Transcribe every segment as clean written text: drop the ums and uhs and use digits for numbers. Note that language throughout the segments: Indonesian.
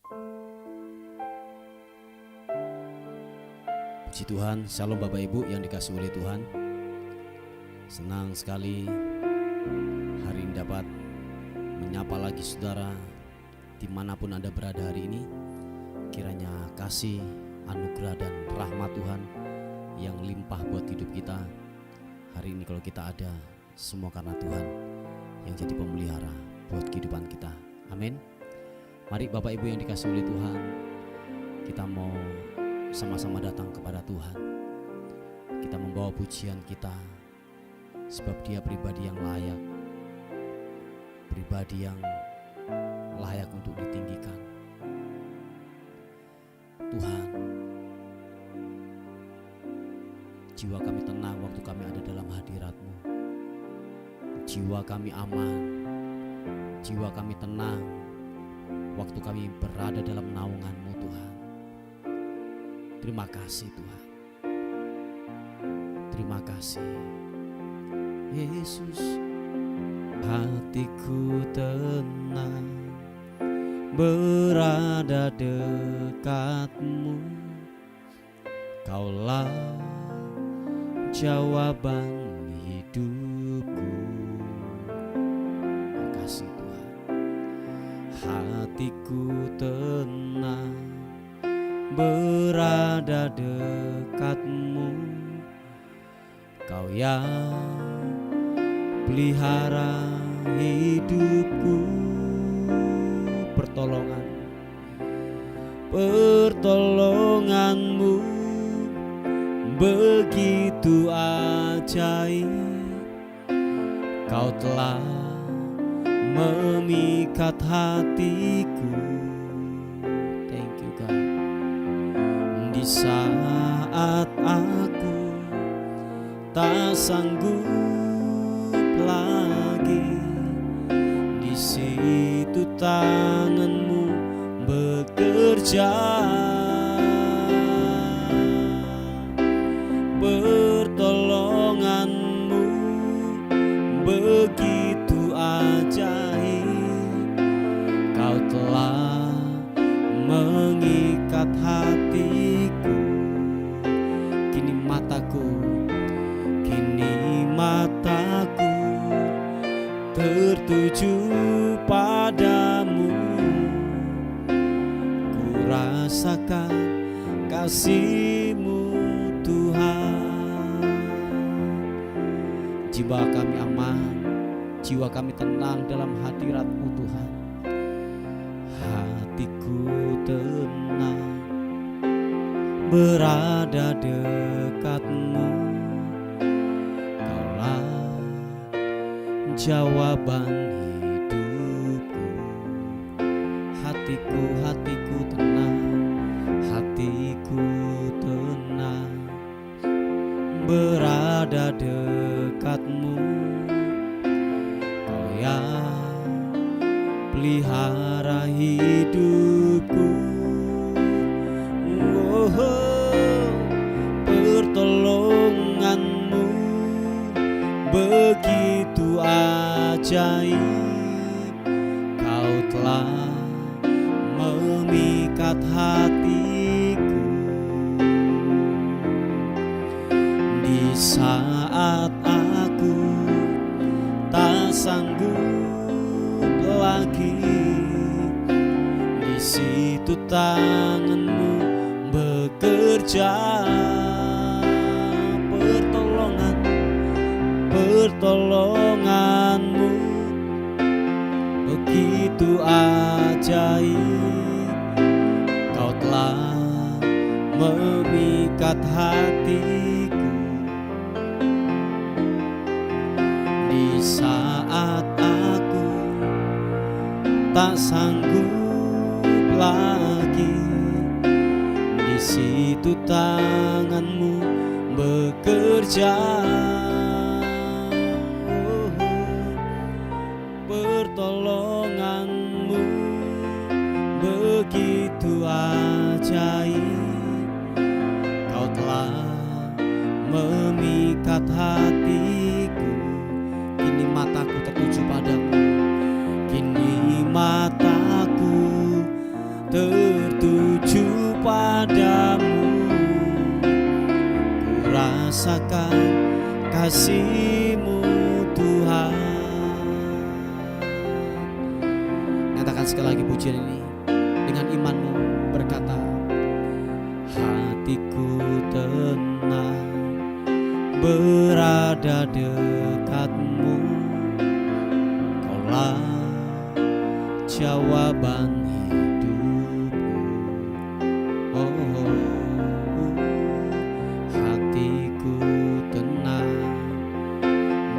Puji Tuhan, Shalom Bapak Ibu yang dikasihi oleh Tuhan. Senang sekali hari ini dapat menyapa lagi saudara dimanapun Anda berada hari ini. Kiranya kasih, anugerah dan rahmat Tuhan yang limpah buat hidup kita hari ini. Kalau kita ada, semua karena Tuhan yang jadi pemelihara buat kehidupan kita. Amin. Mari Bapak Ibu yang dikasihi oleh Tuhan, kita mau sama-sama datang kepada Tuhan. Kita membawa pujian kita, sebab Dia pribadi yang layak, pribadi yang layak untuk ditinggikan. Tuhan, jiwa kami tenang waktu kami ada dalam hadirat-Mu. Jiwa kami aman, jiwa kami tenang waktu kami berada dalam naungan-Mu Tuhan. Terima kasih Tuhan. Terima kasih Yesus. Hatiku tenang berada dekat-Mu. Kaulah jawaban hidupku. Terima kasih Tuhan. Hatiku tenang berada dekat-Mu. Kau yang pelihara hidupku. Pertolongan-Mu begitu ajaib. Kau telah memikat hatiku. Thank you God. Di saat aku tak sanggup lagi, di situ tangan-Mu bekerja. Pertolongan-Mu begitu ajaib. Kau telah mengikat hatiku. Kini mataku tertuju padamu. Ku rasakan kasih-Mu Tuhan. Jiwa kami aman, jiwa kami tenang dalam hadirat-Mu Tuhan. Hatiku tenang berada dekat-Mu. Kaulah jawaban hidupku. Hatiku tenang, hatiku tenang berada dekat-Mu. Kau yang pelihara hidupku. Pertolongan-Mu begitu ajaib. Kau telah memikat hatiku. Di saat aku tak sanggup lagi, di situ tangan-Mu bekerja. Pertolongan-Mu begitu ajaib. Kau telah memikat hatiku. Di saat aku tak sanggup lagi, di situ tangan-Mu bekerja. Pertolongan-Mu begitu ajaib. Kau telah memikat hatiku. Kini mataku tertuju padamu. Kini mataku tertuju rasakan kasih-Mu Tuhan. Nyatakan sekali lagi pujian ini dengan imanmu, berkata, hatiku tenang berada dekat-Mu, Kaulah jawaban hidupku. Oh, hatiku tenang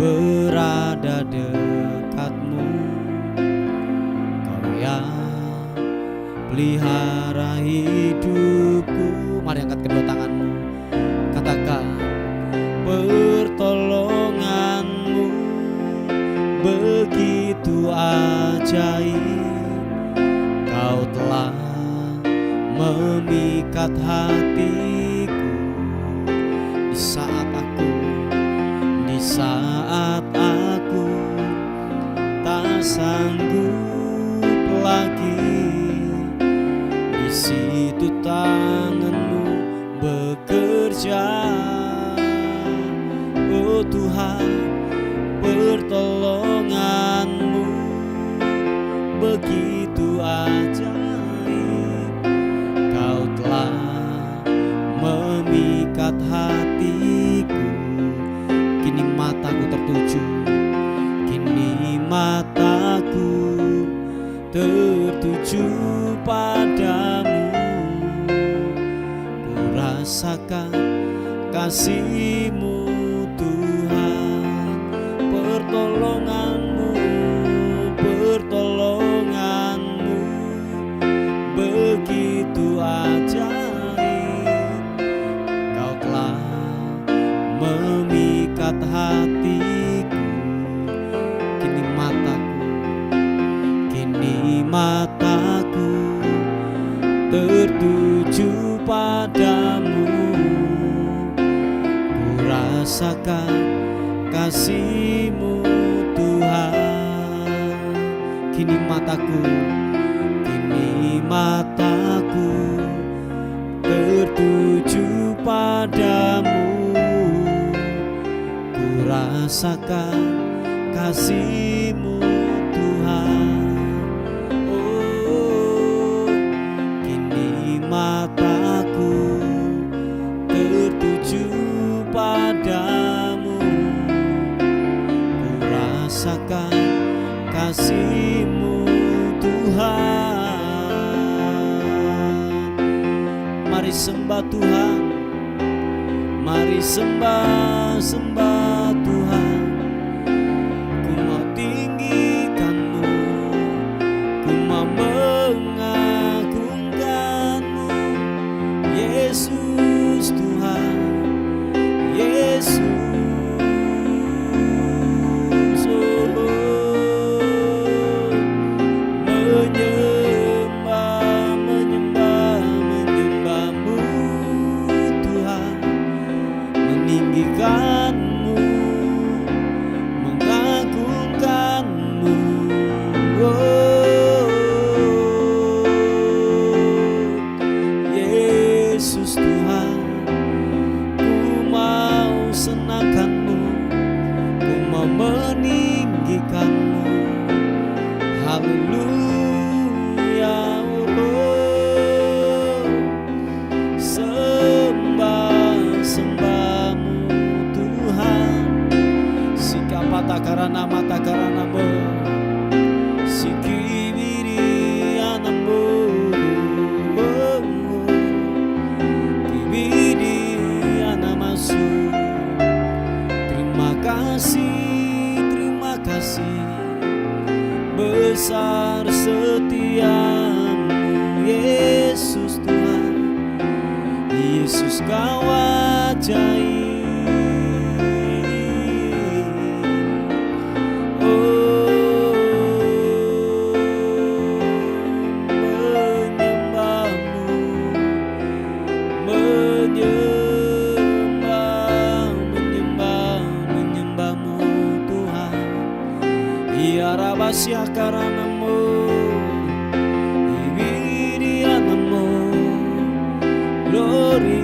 berada dekat-Mu, Kau yang pelihara hidupku. Mari angkat kedua tanganmu, katakan, pertolongan-Mu begitu ajaib, Kau telah memikat hatiku. Di saat aku tak sanggup lagi, di situ tangan-Mu bekerja. Oh Tuhan, pertolongan-Mu begitu ajaib, Kau telah memikat hatiku. Kini mataku tertuju, kini mataku tertuju padamu. Ku rasakan kasih-Mu Tuhan, pertolongan-Mu begitu ajaib, Kau telah memikat hatiku. Kini mataku tertuju padamu. Ku rasakan kasih-Mu Tuhan. Kini mataku tertuju padamu. Ku rasakan kasih-Mu Tuhan. Oh, kini mataku tertuju padamu. Ku rasakan kasih-Mu Tuhan. Mari sembah Tuhan, mari sembah Tuhan. Ku mau tinggikan-Mu, ku mau mengagungkan-Mu, Yesus Tuhan, Yesus. Mengagungkan-Mu, oh, Yesus Tuhan. Ku mau senangkan-Mu, ku mau meninggikan-Mu. Haleluya, oh, sembah-Mu Tuhan. Matakarana matakarana-Mu, sikibiri-ana-Mu, oh, kibiri-ana-masu. Terima kasih, besar setia-Mu, Yesus Tuhan. Yesus Kau ajaib. Menyembah-Mu Tuhan. Iarabasya karana-Mu, ibiriana-Mu, glory.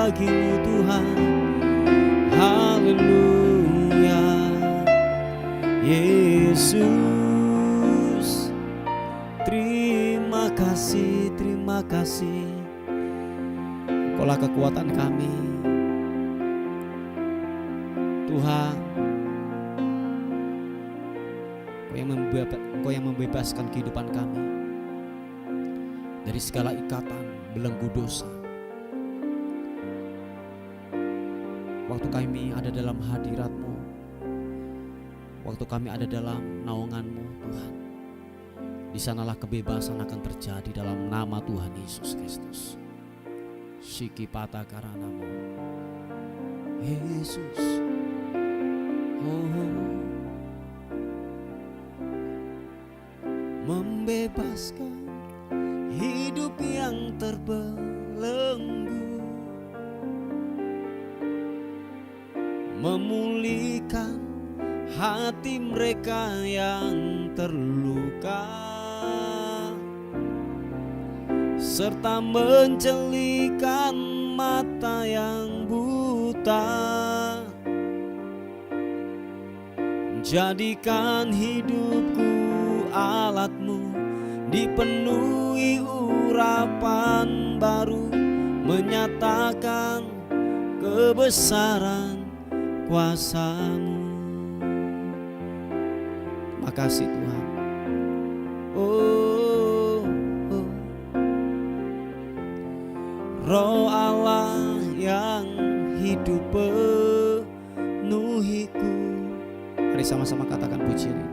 bagimu Tuhan. Haleluya Yesus. Terima kasih, terima kasih. Engkaulah kekuatan kami Tuhan. Engkau yang membebaskan kehidupan kami dari segala ikatan belenggu dosa. Waktu kami ada dalam hadirat-Mu, waktu kami ada dalam naungan-Mu Tuhan, di sanalah kebebasan akan terjadi dalam nama Tuhan Yesus Kristus. Shiki pata karanamu Yesus. Membebaskan hidup yang terbelenggu, memulihkan hati mereka yang terluka, serta mencelikan mata yang buta. Jadikan hidupku alat-Mu, dipenuhi urapan baru, menyatakan kebesaran kuasa-Mu. Makasih Tuhan. Roh Allah yang hidup penuhiku. Mari sama-sama katakan pujian ini.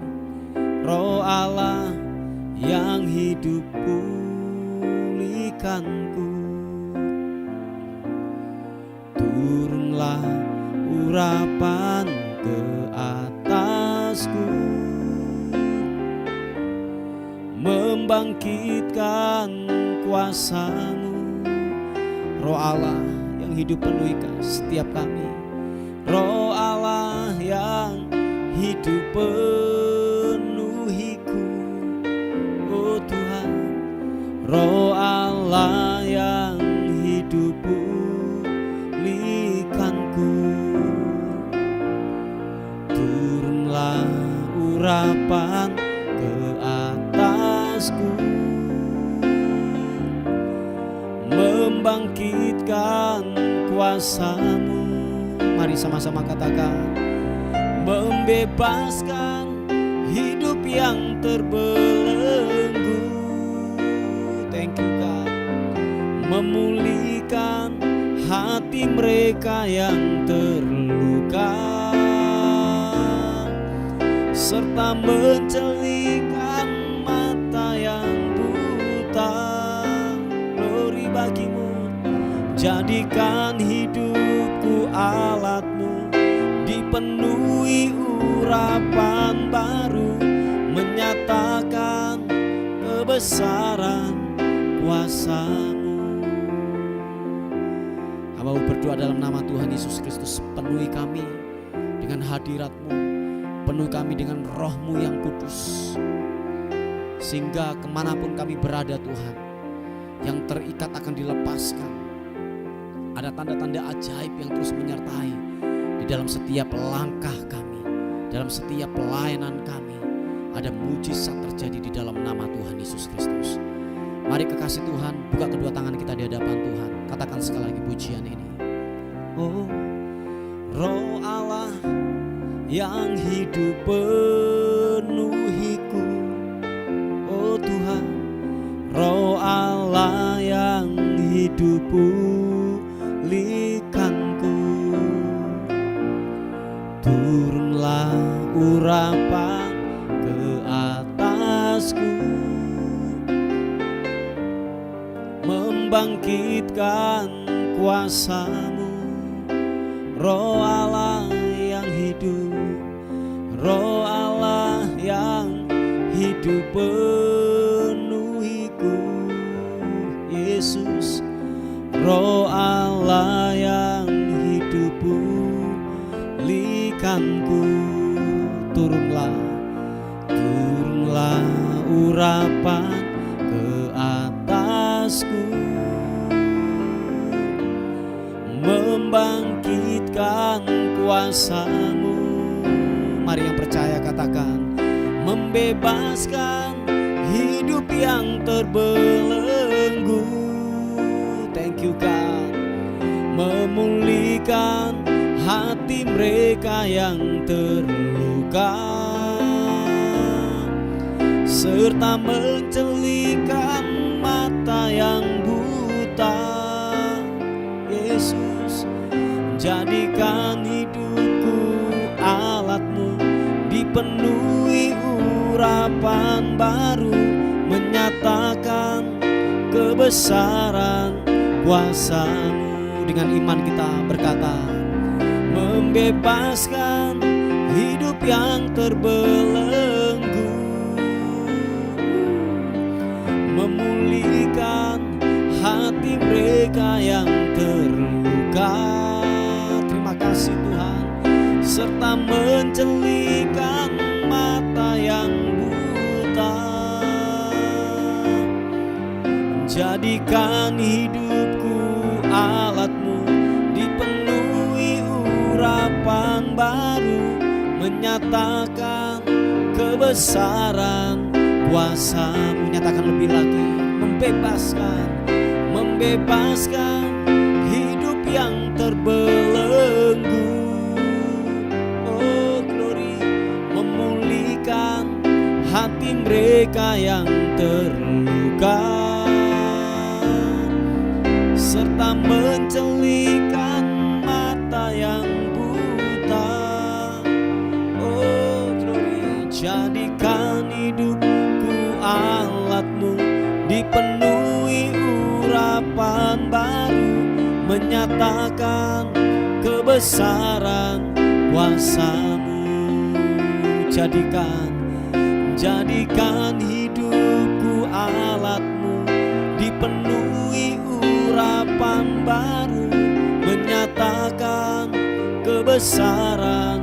Roh Allah yang hidup pulihkanku. Turunlah urapan ke atasku, membangkitkan kuasa-Mu. Roh Allah yang hidup penuhikan setiap kami. Roh Allah yang hidup penuhiku. Oh Tuhan, Roh Allah yang hidup pulihkanku. Turunlah urapan ke atasku, membangkitkan kuasa-Mu. Mari sama-sama katakan. Membebaskan hidup yang terbelenggu. Thank you God. Memulihkan hati mereka yang terluka, serta mencelikan mata yang buta. Glory bagimu. Jadikan hidupku alat-Mu, dipenuhi urapan baru, menyatakan kebesaran kuasa-Mu. Hamba berdoa dalam nama Tuhan Yesus Kristus, penuhi kami dengan hadirat-Mu, penuhi kami dengan Roh-Mu yang kudus, sehingga kemanapun kami berada Tuhan, yang terikat akan dilepaskan. Ada tanda-tanda ajaib yang terus menyertai di dalam setiap langkah kami, dalam setiap pelayanan kami. Ada mujizat terjadi di dalam nama Tuhan Yesus Kristus. Mari kekasih Tuhan, buka kedua tangan kita di hadapan Tuhan. Katakan sekali lagi pujian ini. Oh, Roh Allah yang hidup penuhiku. Oh Tuhan, Roh Allah yang hidup pulihkanku. Turunlah urapan ke atasku, membangkitkan kuasa-Mu. Roh Allah yang hidup, Roh Allah yang hidup penuhiku. Yesus, Roh Allah yang hidup pulihkanku. Turunlah, turunlah urapan ke atasku, kuasa-Mu. Mari yang percaya katakan, membebaskan hidup yang terbelenggu. Thank you God. Memulihkan hati mereka yang terluka, serta mencelihkan mata yang buta. Yesus, jadikan hidupku alat-Mu, dipenuhi urapan baru, menyatakan kebesaran kuasa-Mu. Dengan iman kita berkata, membebaskan hidup yang terbelenggu, memulihkan hati mereka yang terluka. Terima kasih Tuhan. Serta mencelihkan mata yang buta. Jadikan hidupku alat-Mu, dipenuhi urapan baru, menyatakan kebesaran kuasa-Mu. Nyatakan lebih lagi, membebaskan hidup yang terbelenggu. Oh glory, memulihkan hati mereka yang terluka, serta mencelihkan mata yang buta. Oh glory, jadikan hidupku alat-Mu, dipenuhi urapan baru, menyatakan kebesaran kuasa-Mu. Jadikan hidupku alat-Mu, dipenuhi urapan baru, menyatakan kebesaran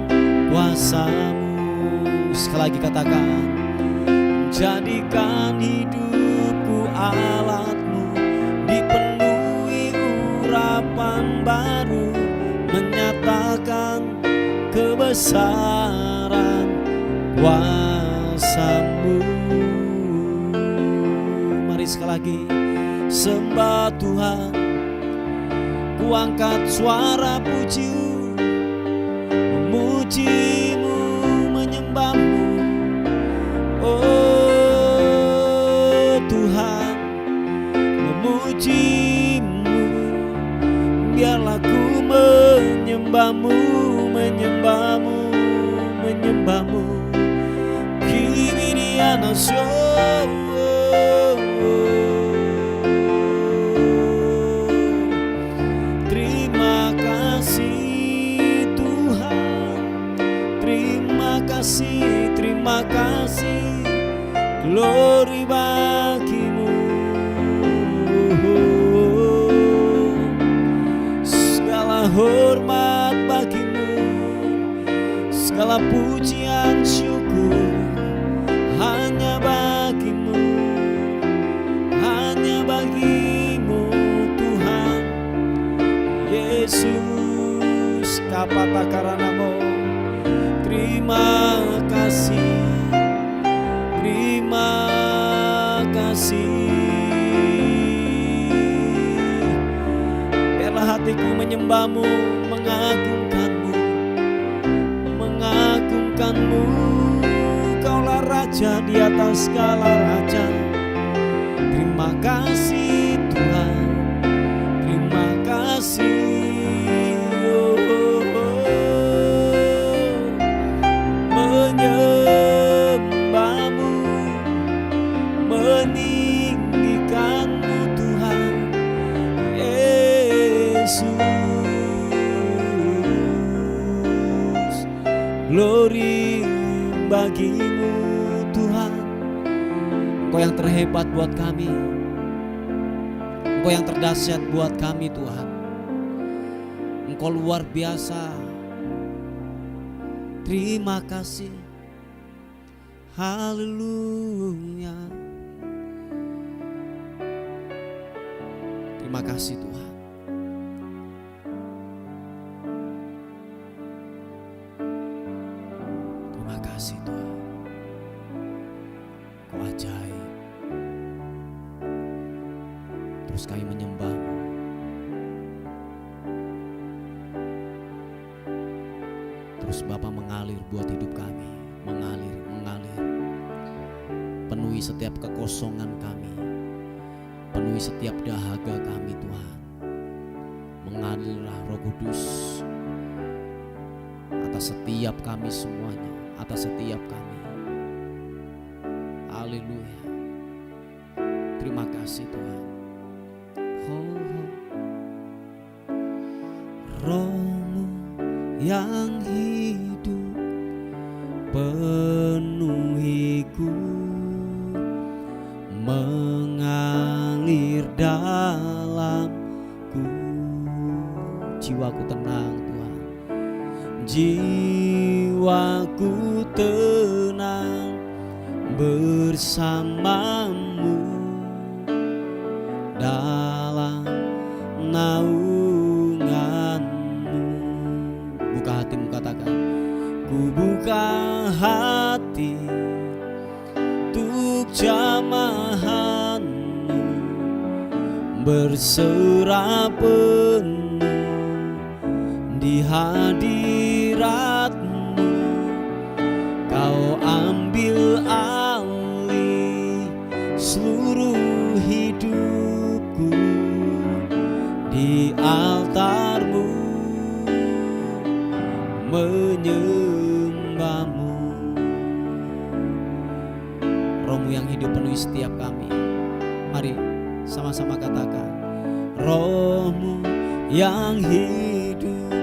kuasa-Mu. Sekali lagi katakan, jadikan hidupku alat-Mu, dipenuhi urapan baru, menyatakan kebesaran kuasa-Mu. Mari sekali lagi sembah Tuhan, ku angkat suara puji-Mu, memuji-Mu, menyembah-Mu. Oh Tuhan, memuji-Mu, biarlah ku menyembah-Mu, menyembah-Mu, menyembah-Mu. Kibiriana terima kasih Tuhan, terima kasih, glory bagi-Mu. Segala hormat bagi-Mu, segala pujian syukur hanya bagi-Mu, hanya bagi-Mu Tuhan Yesus. Kapata karanamo, terima kasih, terima kasih. Biarlah hatiku menyembah-Mu, mengagungkan-Mu, mengagungkan-Mu. Kaulah Raja di atas segala raja. Terima kasih Tuhan, terima kasih. Menyembah-Mu, meninggikan-Mu Tuhan Yesus. Glory bagi-Mu Tuhan. Engkau yang terhebat buat kami, Engkau yang terdahsyat buat kami Tuhan. Engkau luar biasa. Terima kasih, haleluya. Terima kasih Tuhan. Terima kasih Tuhan, Kau ajaib. Terus kami menyembah-Mu. Terus Bapa mengalir buat hidup kami, mengalir. Penuhi setiap kekosongan kami, penuhi setiap dahaga kami Tuhan. Mengalirlah Roh Kudus atas setiap kami semuanya, atas setiap kami. Haleluya. Terima kasih Tuhan. Roh-Mu yang hidup penuhiku, mengalir dalamku. Jiwaku tenang Tuhan, jiwaku tenang bersama-Mu dalam naungan-Mu. Buka hatimu, katakan, ku buka hati untuk jamahan-Mu, berserah penuh di hadirat-Mu. Kau ambil alih seluruh hidupku di altar-Mu, menyembah-Mu. Roh-Mu yang hidup penuhi setiap kami. Mari sama-sama katakan, Roh-Mu yang hidup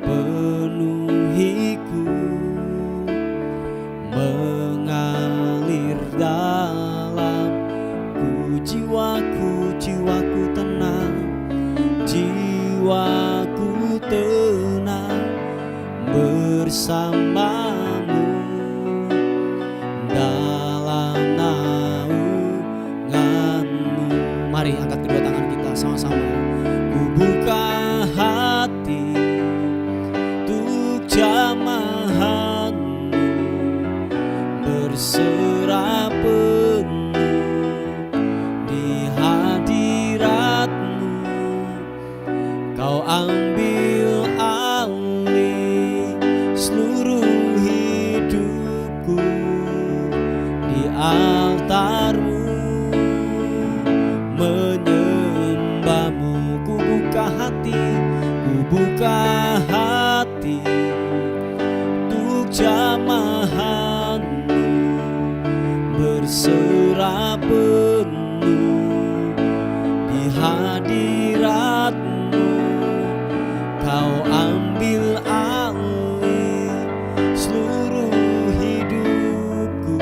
penuhiku, mengalir dalamku. Jiwaku tenang, jiwaku tenang bersama-Mu dalam naungan-Mu. Mari angkat kedua tangan kita sama-sama. Ku buka hati untuk jamahan-Mu, berserah penuh di hadirat-Mu. Kau ambil alih seluruh hidupku di altar-Mu, menyembah-Mu. Ku buka hati untuk jamahan-Mu, berserah penuh di hadirat-Mu. Kau ambil alih seluruh hidupku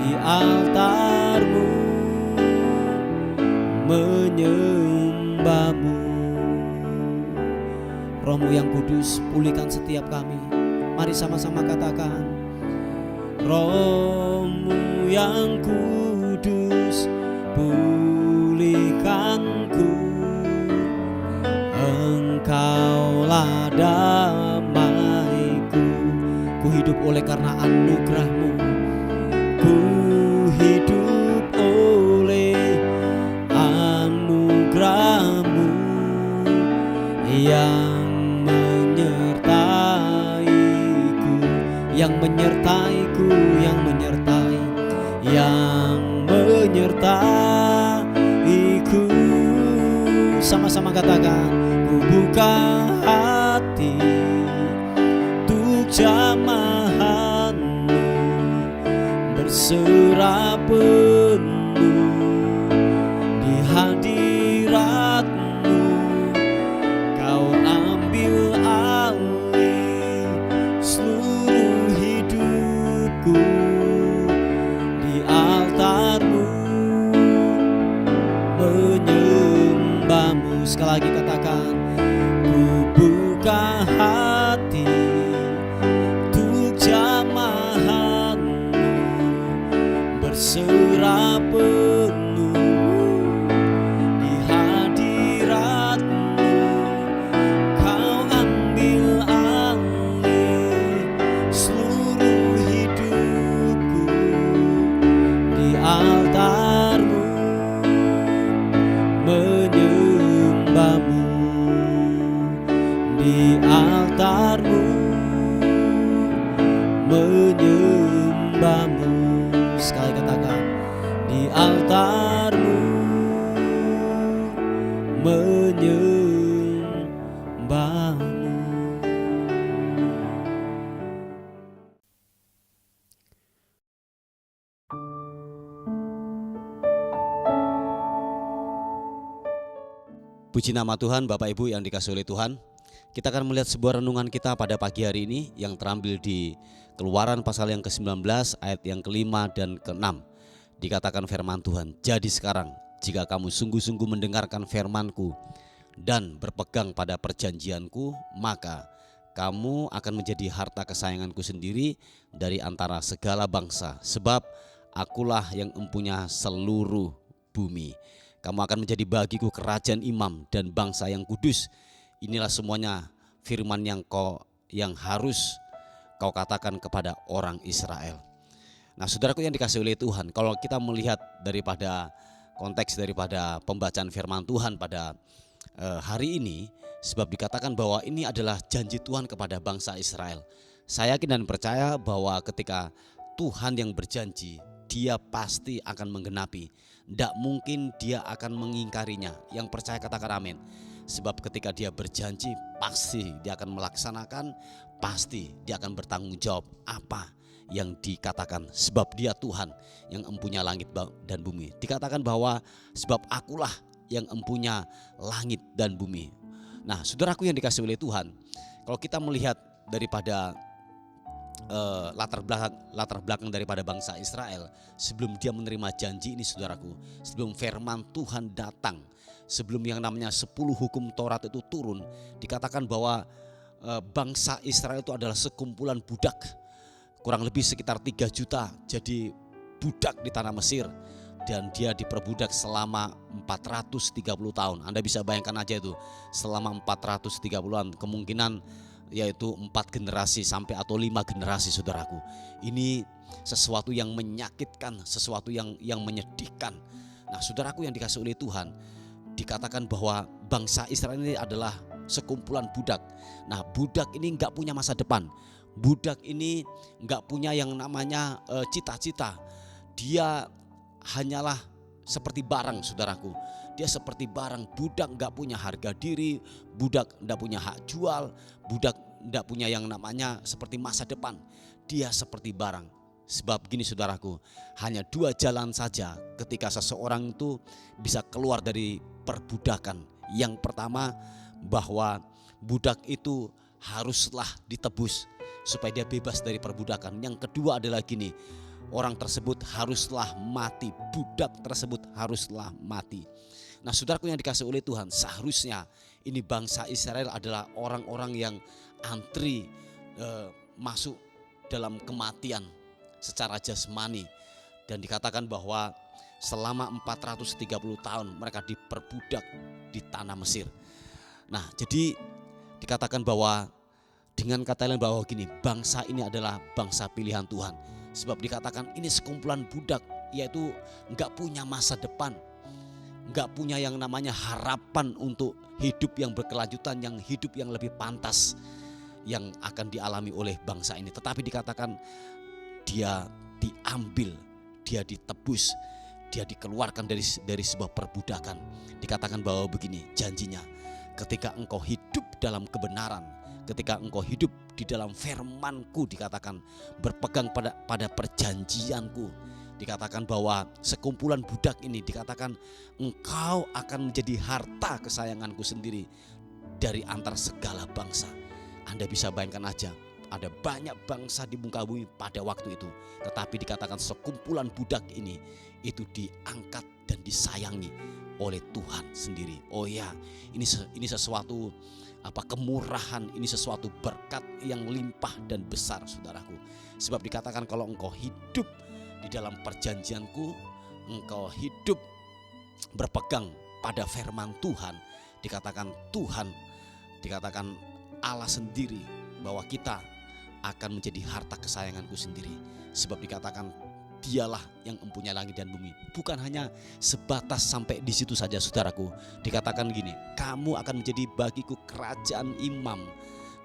di altar-Mu, menyembah-Mu. Roh-Mu yang kudus, pulihkan setiap kami. Mari sama-sama katakan, Roh-Mu yang kudus, pulihkanku. Engkaulah damaiku. Ku hidup oleh karena anugerah-Mu. Ku hidup oleh anugerah-Mu yang menyertaiku, yang menyertaiku, yang menyertaiku. Sama-sama katakan, ku buka hati untuk jamahan-Mu, berserah penuh di hadirat-Mu. Kau ambil alih seluruh hidupku di altar-Mu, menyembah-Mu. Sekali lagi katakan, ku buka hati untuk jamahan-Mu, berserah di altar-Mu, menyembah-Mu. Sekali katakan, di altar-Mu, menyembah-Mu. Puji nama Tuhan, Bapak Ibu yang dikasihi oleh Tuhan. Kita akan melihat sebuah renungan kita pada pagi hari ini yang terambil di Keluaran pasal yang ke-19 ayat yang ke-5 dan ke-6. Dikatakan firman Tuhan, jadi sekarang jika kamu sungguh-sungguh mendengarkan firman-Ku dan berpegang pada perjanjian-Ku, maka kamu akan menjadi harta kesayangan-Ku sendiri dari antara segala bangsa, sebab Akulah yang empunya seluruh bumi. Kamu akan menjadi bagiku kerajaan imam dan bangsa yang kudus. Inilah semuanya firman yang harus kau katakan kepada orang Israel. Nah, saudaraku yang dikasihi oleh Tuhan, kalau kita melihat daripada konteks daripada pembacaan firman Tuhan pada hari ini, sebab dikatakan bahwa ini adalah janji Tuhan kepada bangsa Israel. Saya yakin dan percaya bahwa ketika Tuhan yang berjanji, Dia pasti akan menggenapi. Tidak mungkin Dia akan mengingkarinya. Yang percaya katakan amin. Sebab ketika Dia berjanji, pasti Dia akan melaksanakan, pasti Dia akan bertanggung jawab apa yang dikatakan. Sebab Dia Tuhan yang empunya langit dan bumi. Dikatakan bahwa sebab Akulah yang empunya langit dan bumi. Nah, saudaraku yang dikasihi oleh Tuhan, kalau kita melihat daripada latar belakang daripada bangsa Israel sebelum dia menerima janji ini, saudaraku, sebelum firman Tuhan datang, sebelum yang namanya 10 hukum Taurat itu turun, dikatakan bahwa bangsa Israel itu adalah sekumpulan budak, kurang lebih sekitar 3 juta jadi budak di tanah Mesir, dan dia diperbudak selama 430 tahun. Anda bisa bayangkan aja itu, selama 430-an, kemungkinan yaitu 4 generasi sampai atau 5 generasi, saudaraku. Ini sesuatu yang menyakitkan, sesuatu yang menyedihkan. Nah, saudaraku yang dikasihi oleh Tuhan, dikatakan bahwa bangsa Israel ini adalah sekumpulan budak. Nah, budak ini enggak punya masa depan. Budak ini enggak punya yang namanya cita-cita. Dia hanyalah seperti barang, saudaraku. Dia seperti barang. Budak enggak punya harga diri, budak enggak punya hak jual, budak enggak punya yang namanya seperti masa depan. Dia seperti barang. Sebab gini, saudaraku, hanya 2 jalan saja ketika seseorang itu bisa keluar dari perbudakan. Yang pertama, bahwa budak itu haruslah ditebus supaya dia bebas dari perbudakan. Yang kedua adalah gini, orang tersebut haruslah mati, budak tersebut haruslah mati. Nah, saudaraku yang dikasihi oleh Tuhan, seharusnya ini bangsa Israel adalah orang-orang yang antri masuk dalam kematian secara jasmani. Dan dikatakan bahwa selama 430 tahun mereka diperbudak di tanah Mesir. Nah, jadi dikatakan bahwa dengan kata lain bahwa gini, bangsa ini adalah bangsa pilihan Tuhan. Sebab dikatakan ini sekumpulan budak, yaitu enggak punya masa depan, enggak punya yang namanya harapan untuk hidup yang berkelanjutan, yang hidup yang lebih pantas yang akan dialami oleh bangsa ini. Tetapi dikatakan dia diambil, dia ditebus, dia dikeluarkan dari sebuah perbudakan. Dikatakan bahwa begini janjinya, ketika engkau hidup dalam kebenaran, ketika engkau hidup di dalam firman-Ku, dikatakan berpegang pada perjanjian-Ku, dikatakan bahwa sekumpulan budak ini, dikatakan engkau akan menjadi harta kesayangan-Ku sendiri dari antar segala bangsa. Anda bisa bayangkan aja, ada banyak bangsa di muka bumi pada waktu itu, tetapi dikatakan sekumpulan budak ini itu diangkat dan disayangi oleh Tuhan sendiri. Oh ya, ini sesuatu kemurahan, ini sesuatu berkat yang limpah dan besar, saudaraku. Sebab dikatakan kalau engkau hidup di dalam perjanjian-Ku, engkau hidup berpegang pada firman Tuhan, dikatakan Allah sendiri bahwa kita akan menjadi harta kesayangan-Ku sendiri. Sebab dikatakan Dialah yang mempunyai langit dan bumi. Bukan hanya sebatas sampai di situ saja saudaraku. Dikatakan gini, kamu akan menjadi bagiku kerajaan imam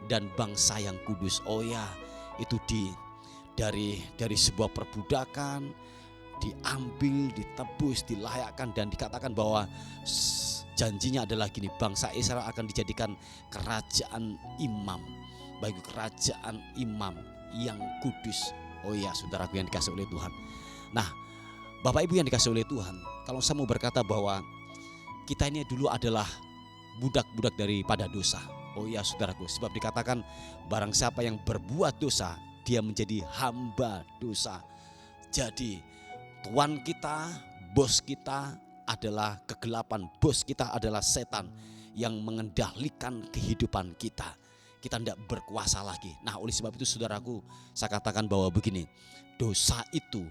dan bangsa yang kudus. Oh ya, itu dari sebuah perbudakan diambil, ditebus, dilayakkan, dan dikatakan bahwa janjinya adalah gini, bangsa Israel akan dijadikan kerajaan imam, bagi kerajaan imam yang kudus. Oh ya, saudaraku yang dikasih oleh Tuhan. Nah, Bapak Ibu yang dikasih oleh Tuhan, kalau saya mau berkata bahwa kita ini dulu adalah budak-budak daripada dosa. Oh ya saudaraku, sebab dikatakan barang siapa yang berbuat dosa, dia menjadi hamba dosa. Jadi Tuan kita, bos kita adalah kegelapan, bos kita adalah setan yang mengendalikan kehidupan kita. Kita tidak berkuasa lagi. Nah, oleh sebab itu saudaraku, saya katakan bahwa begini, dosa itu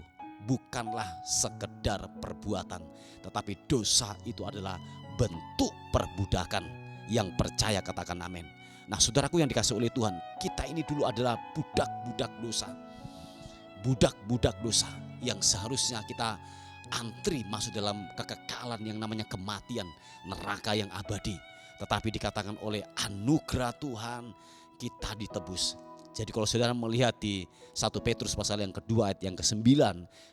bukanlah sekedar perbuatan, tetapi dosa itu adalah bentuk perbudakan. Yang percaya katakan amin. Nah, saudaraku yang dikasih oleh Tuhan, kita ini dulu adalah budak-budak dosa. Budak-budak dosa yang seharusnya kita antri masuk dalam kekekalan yang namanya kematian, neraka yang abadi. Tetapi dikatakan oleh anugerah Tuhan kita ditebus. Jadi kalau saudara melihat di 1 Petrus pasal yang kedua ayat yang ke-9,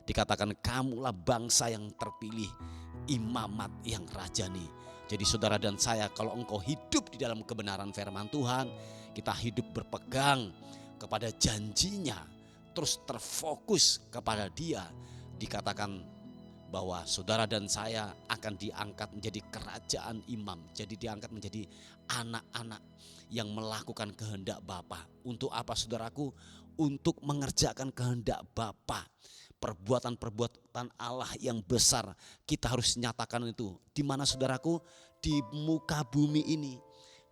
dikatakan kamulah bangsa yang terpilih, imamat yang rajani. Jadi saudara dan saya, kalau engkau hidup di dalam kebenaran firman Tuhan, kita hidup berpegang kepada janjinya, terus terfokus kepada Dia, dikatakan bahwa saudara dan saya akan diangkat menjadi kerajaan imam. Jadi diangkat menjadi anak-anak yang melakukan kehendak Bapa. Untuk apa saudaraku? Untuk mengerjakan kehendak Bapa. Perbuatan-perbuatan Allah yang besar kita harus nyatakan itu. Di mana saudaraku? Di muka bumi ini.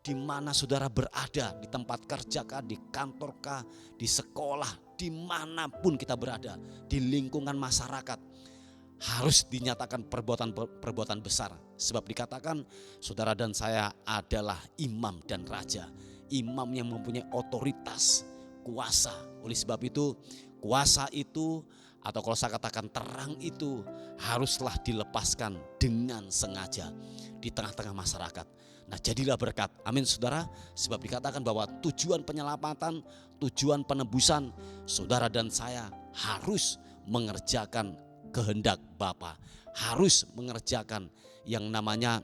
Di mana saudara berada, di tempat kerja kah, di kantor kah, di sekolah, dimanapun kita berada, di lingkungan masyarakat, harus dinyatakan perbuatan besar. Sebab dikatakan saudara dan saya adalah imam dan raja. Imam yang mempunyai otoritas, kuasa. Oleh sebab itu kuasa itu, atau kalau saya katakan terang itu, haruslah dilepaskan dengan sengaja di tengah-tengah masyarakat. Nah, jadilah berkat. Amin saudara. Sebab dikatakan bahwa tujuan penyelamatan, tujuan penebusan, saudara dan saya harus mengerjakan kehendak Bapa, harus mengerjakan yang namanya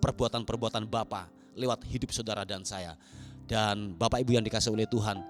perbuatan-perbuatan Bapa lewat hidup saudara dan saya. Dan Bapak Ibu yang dikasihi oleh Tuhan,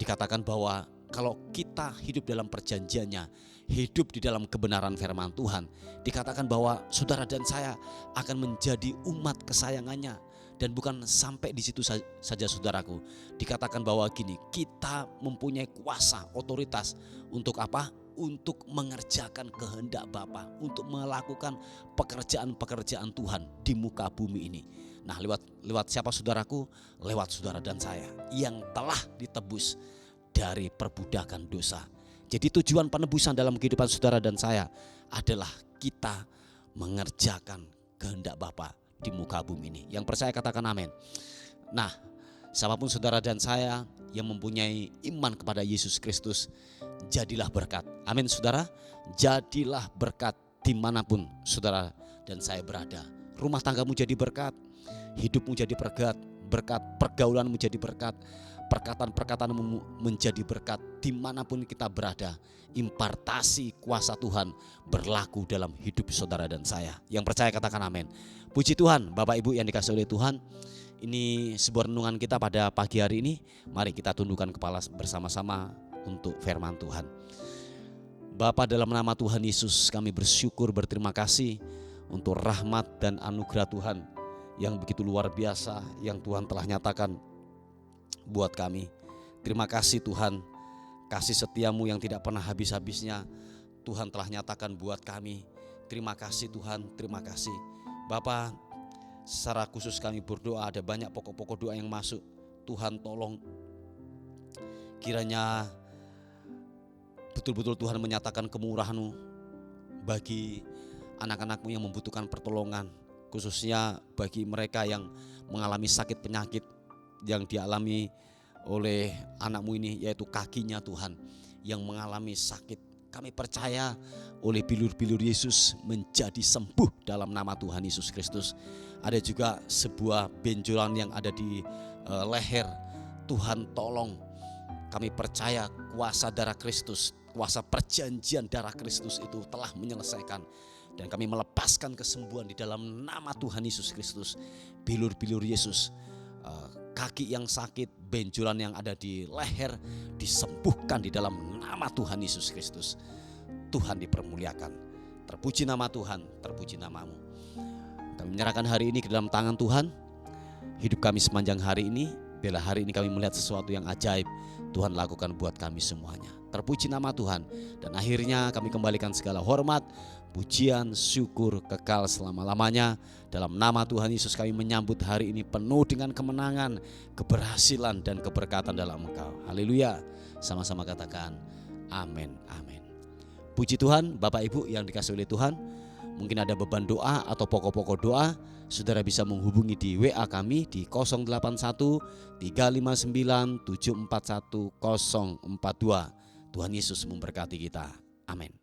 dikatakan bahwa kalau kita hidup dalam perjanjiannya, hidup di dalam kebenaran firman Tuhan, dikatakan bahwa saudara dan saya akan menjadi umat kesayangannya. Dan bukan sampai di situ saja saudaraku. Dikatakan bahwa gini, kita mempunyai kuasa, otoritas untuk apa? Untuk mengerjakan kehendak Bapa, untuk melakukan pekerjaan-pekerjaan Tuhan di muka bumi ini. Nah, lewat siapa saudaraku? Lewat saudara dan saya yang telah ditebus dari perbudakan dosa. Jadi tujuan penebusan dalam kehidupan saudara dan saya adalah kita mengerjakan kehendak Bapa di muka bumi ini. Yang percaya katakan amin. Nah, siapapun saudara dan saya yang mempunyai iman kepada Yesus Kristus, jadilah berkat. Amin saudara. Jadilah berkat dimanapun saudara dan saya berada. Rumah tanggamu jadi berkat, hidupmu jadi berkat, pergaulanmu jadi berkat, perkataan-perkataanmu menjadi berkat dimanapun kita berada. Impartasi kuasa Tuhan berlaku dalam hidup saudara dan saya. Yang percaya katakan amin. Puji Tuhan, Bapak Ibu yang dikasihi oleh Tuhan. Ini sebuah renungan kita pada pagi hari ini. Mari kita tundukkan kepala bersama-sama untuk firman Tuhan. Bapa, dalam nama Tuhan Yesus kami bersyukur, berterima kasih untuk rahmat dan anugerah Tuhan yang begitu luar biasa yang Tuhan telah nyatakan buat kami. Terima kasih Tuhan, kasih setiamu yang tidak pernah habis-habisnya Tuhan telah nyatakan buat kami. Terima kasih Tuhan, terima kasih Bapa. Secara khusus kami berdoa, ada banyak pokok-pokok doa yang masuk. Tuhan tolong kiranya betul-betul Tuhan menyatakan kemurahan-Mu bagi anak-anak-Mu yang membutuhkan pertolongan, khususnya bagi mereka yang mengalami sakit penyakit yang dialami oleh anak-Mu ini, yaitu kakinya Tuhan yang mengalami sakit Kami percaya oleh bilur-bilur Yesus menjadi sembuh dalam nama Tuhan Yesus Kristus. Ada juga sebuah benjolan yang ada di leher. Tuhan tolong, kami percaya kuasa darah Kristus, kuasa perjanjian darah Kristus itu telah menyelesaikan. Dan kami melepaskan kesembuhan di dalam nama Tuhan Yesus Kristus. Bilur-bilur Yesus, kaki yang sakit, benjolan yang ada di leher disembuhkan di dalam nama Tuhan Yesus Kristus. Tuhan dipermuliakan. Terpuji nama Tuhan, terpuji namamu. Kami menyerahkan hari ini ke dalam tangan Tuhan. Hidup kami sepanjang hari ini, bila hari ini kami melihat sesuatu yang ajaib, Tuhan lakukan buat kami semuanya. Terpuji nama Tuhan. Dan akhirnya kami kembalikan segala hormat, pujian, syukur kekal selama-lamanya. Dalam nama Tuhan Yesus kami menyambut hari ini penuh dengan kemenangan, keberhasilan dan keberkatan dalam Engkau. Haleluya. Sama-sama katakan amin, amin. Puji Tuhan, Bapak Ibu yang dikasihi oleh Tuhan. Mungkin ada beban doa atau pokok-pokok doa, saudara bisa menghubungi di WA kami di 081 359 741 042. Tuhan Yesus memberkati kita. Amin.